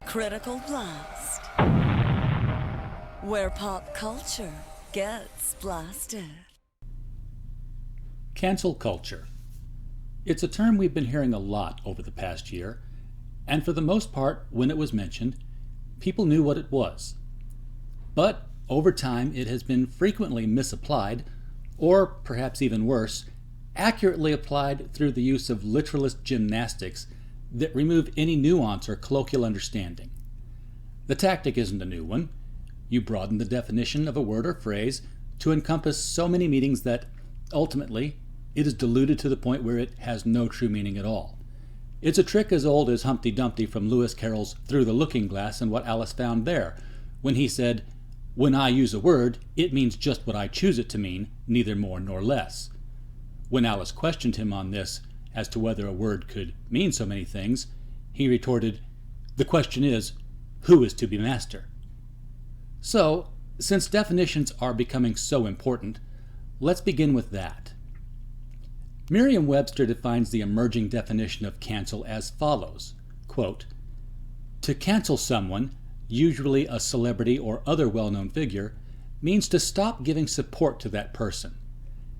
Critical Blast, where pop culture gets blasted. Cancel culture. It's a term we've been hearing a lot over the past year, and for the most part, when it was mentioned, people knew what it was. But over time, it has been frequently misapplied, or perhaps even worse, accurately applied through the use of literalist gymnastics that remove any nuance or colloquial understanding. The tactic isn't a new one. You broaden the definition of a word or phrase to encompass so many meanings that, ultimately, it is diluted to the point where it has no true meaning at all. It's a trick as old as Humpty Dumpty from Lewis Carroll's Through the Looking Glass and What Alice Found There, when he said, "When I use a word, it means just what I choose it to mean, neither more nor less." When Alice questioned him on this, as to whether a word could mean so many things, he retorted, "The question is, who is to be master?" So, since definitions are becoming so important, let's begin with that. Merriam-Webster defines the emerging definition of cancel as follows, quote, "To cancel someone, usually a celebrity or other well-known figure, means to stop giving support to that person.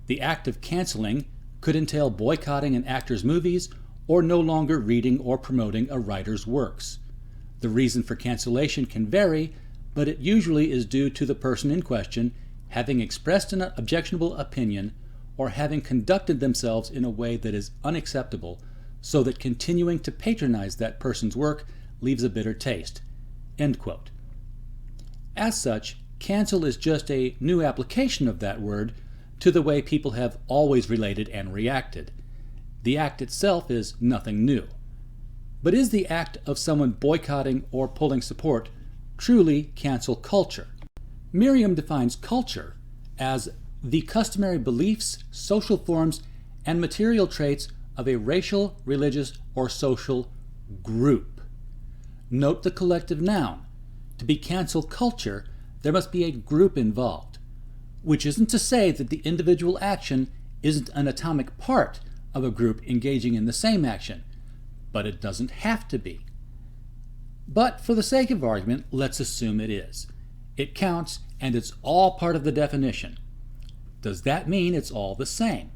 The act of canceling could entail boycotting an actor's movies or no longer reading or promoting a writer's works. The reason for cancellation can vary, but it usually is due to the person in question having expressed an objectionable opinion or having conducted themselves in a way that is unacceptable, so that continuing to patronize that person's work leaves a bitter taste." End quote. As such, cancel is just a new application of that word to the way people have always related and reacted. The act itself is nothing new. But is the act of someone boycotting or pulling support truly cancel culture? Merriam defines culture as the customary beliefs, social forms, and material traits of a racial, religious, or social group. Note the collective noun. To be cancel culture, there must be a group involved, which isn't to say that the individual action isn't an atomic part of a group engaging in the same action, but it doesn't have to be. But for the sake of argument, let's assume it is. It counts, and it's all part of the definition. Does that mean it's all the same?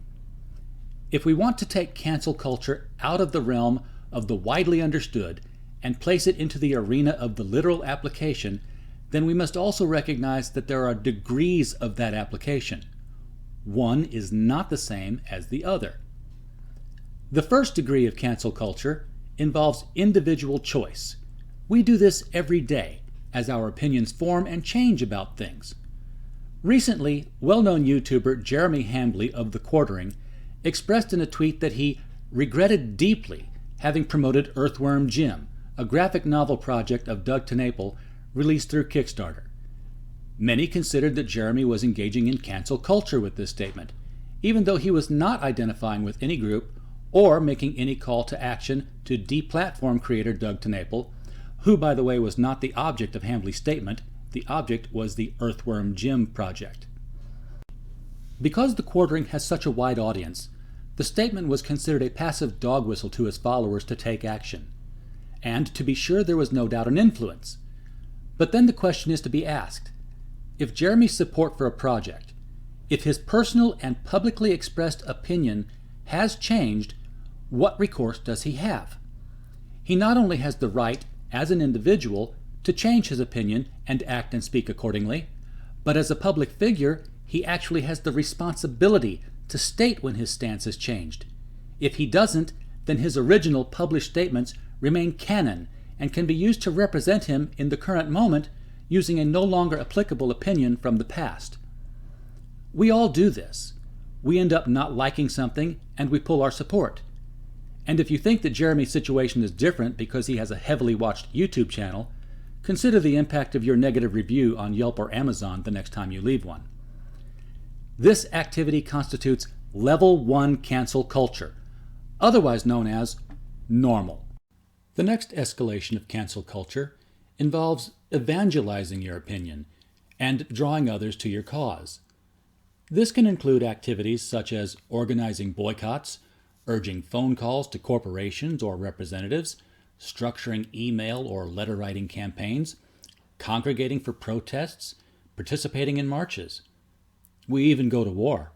If we want to take cancel culture out of the realm of the widely understood and place it into the arena of the literal application, then we must also recognize that there are degrees of that application. One is not the same as the other. The first degree of cancel culture involves individual choice. We do this every day as our opinions form and change about things. Recently, well-known YouTuber Jeremy Hambley of The Quartering expressed in a tweet that he regretted deeply having promoted Earthworm Jim, a graphic novel project of Doug TenNapel released through Kickstarter. Many considered that Jeremy was engaging in cancel culture with this statement, even though he was not identifying with any group or making any call to action to deplatform creator Doug TenNapel, who, by the way, was not the object of Hambley's statement. The object was the Earthworm Jim project. Because The Quartering has such a wide audience, the statement was considered a passive dog whistle to his followers to take action. And to be sure, there was no doubt an influence. But then the question is to be asked, if Jeremy's support for a project, if his personal and publicly expressed opinion has changed, what recourse does he have? He not only has the right, as an individual, to change his opinion and act and speak accordingly, but as a public figure, he actually has the responsibility to state when his stance has changed. If he doesn't, then his original published statements remain canon and can be used to represent him in the current moment using a no longer applicable opinion from the past. We all do this. We end up not liking something and we pull our support. And if you think that Jeremy's situation is different because he has a heavily watched YouTube channel, consider the impact of your negative review on Yelp or Amazon the next time you leave one. This activity constitutes Level 1 cancel culture, otherwise known as normal. The next escalation of cancel culture involves evangelizing your opinion and drawing others to your cause. This can include activities such as organizing boycotts, urging phone calls to corporations or representatives, structuring email or letter writing campaigns, congregating for protests, participating in marches. We even go to war.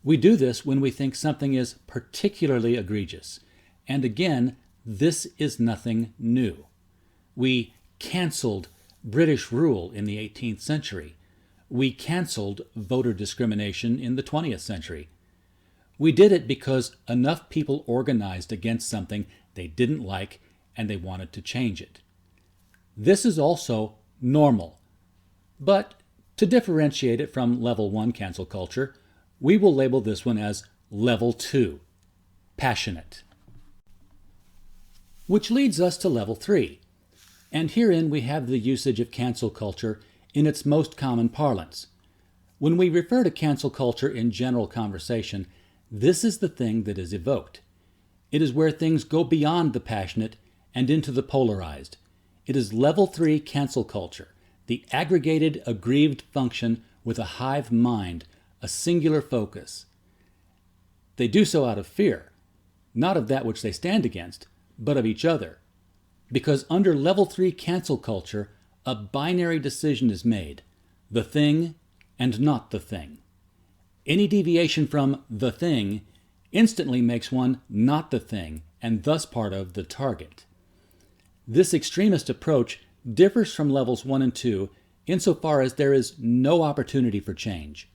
We do this when we think something is particularly egregious. And again, this is nothing new. We canceled British rule in the 18th century. We canceled voter discrimination in the 20th century. We did it because enough people organized against something they didn't like and they wanted to change it. This is also normal. But to differentiate it from level 1 cancel culture, we will label this one as level 2, passionate. Which leads us to level 3. And herein we have the usage of cancel culture in its most common parlance. When we refer to cancel culture in general conversation, this is the thing that is evoked. It is where things go beyond the passionate and into the polarized. It is level 3 cancel culture, the aggregated, aggrieved function with a hive mind, a singular focus. They do so out of fear, not of that which they stand against, but of each other. Because under level 3 cancel culture, a binary decision is made, the thing and not the thing. Any deviation from the thing instantly makes one not the thing and thus part of the target. This extremist approach differs from levels 1 and 2 insofar as there is no opportunity for change.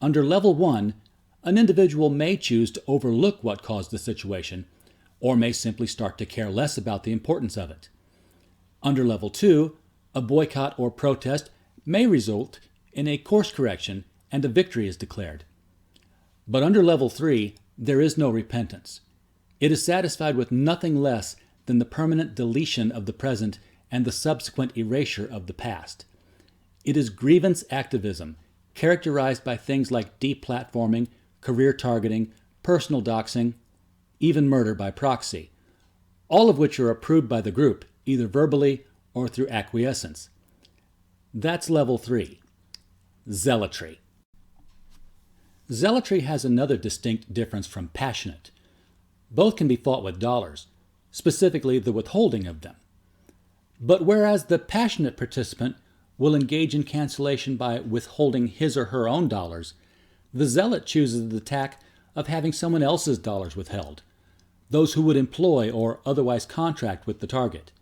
Under level 1, an individual may choose to overlook what caused the situation, or may simply start to care less about the importance of it. Under level 2, a boycott or protest may result in a course correction and a victory is declared. But under level 3, there is no repentance. It is satisfied with nothing less than the permanent deletion of the present and the subsequent erasure of the past. It is grievance activism, characterized by things like deplatforming, career targeting, personal doxing, even murder by proxy, all of which are approved by the group, either verbally or through acquiescence. That's level 3. Zealotry. Zealotry has another distinct difference from passionate. Both can be fought with dollars, specifically the withholding of them. But whereas the passionate participant will engage in cancellation by withholding his or her own dollars, the zealot chooses the tack of having someone else's dollars withheld, those who would employ or otherwise contract with the target.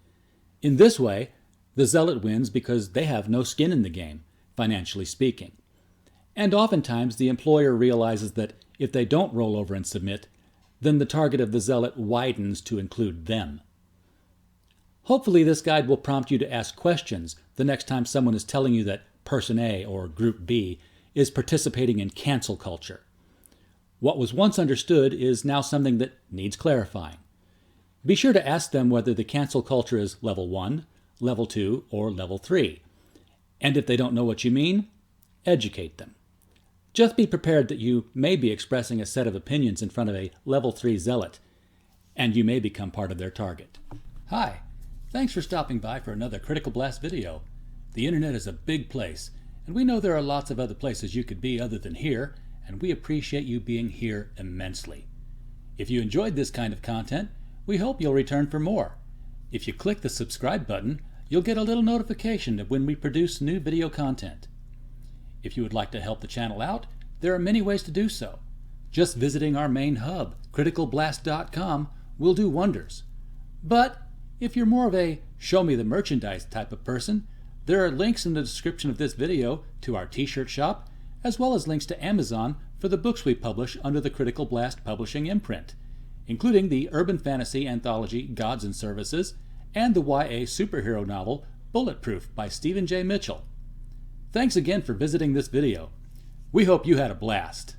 In this way, the zealot wins because they have no skin in the game, financially speaking. And oftentimes the employer realizes that if they don't roll over and submit, then the target of the zealot widens to include them. Hopefully this guide will prompt you to ask questions the next time someone is telling you that Person A or Group B is participating in cancel culture. What was once understood is now something that needs clarifying. Be sure to ask them whether the cancel culture is level 1, level 2, or level 3. And if they don't know what you mean, educate them. Just be prepared that you may be expressing a set of opinions in front of a level 3 zealot, and you may become part of their target. Hi, thanks for stopping by for another Critical Blast video. The internet is a big place, and we know there are lots of other places you could be other than here, and we appreciate you being here immensely. If you enjoyed this kind of content, we hope you'll return for more. If you click the subscribe button, you'll get a little notification of when we produce new video content. If you would like to help the channel out, there are many ways to do so. Just visiting our main hub, criticalblast.com, will do wonders. But if you're more of a show me the merchandise type of person, there are links in the description of this video to our t-shirt shop, as well as links to Amazon for the books we publish under the Critical Blast Publishing imprint, including the urban fantasy anthology Gods and Services and the YA superhero novel Bulletproof by Stephen J. Mitchell. Thanks again for visiting this video. We hope you had a blast.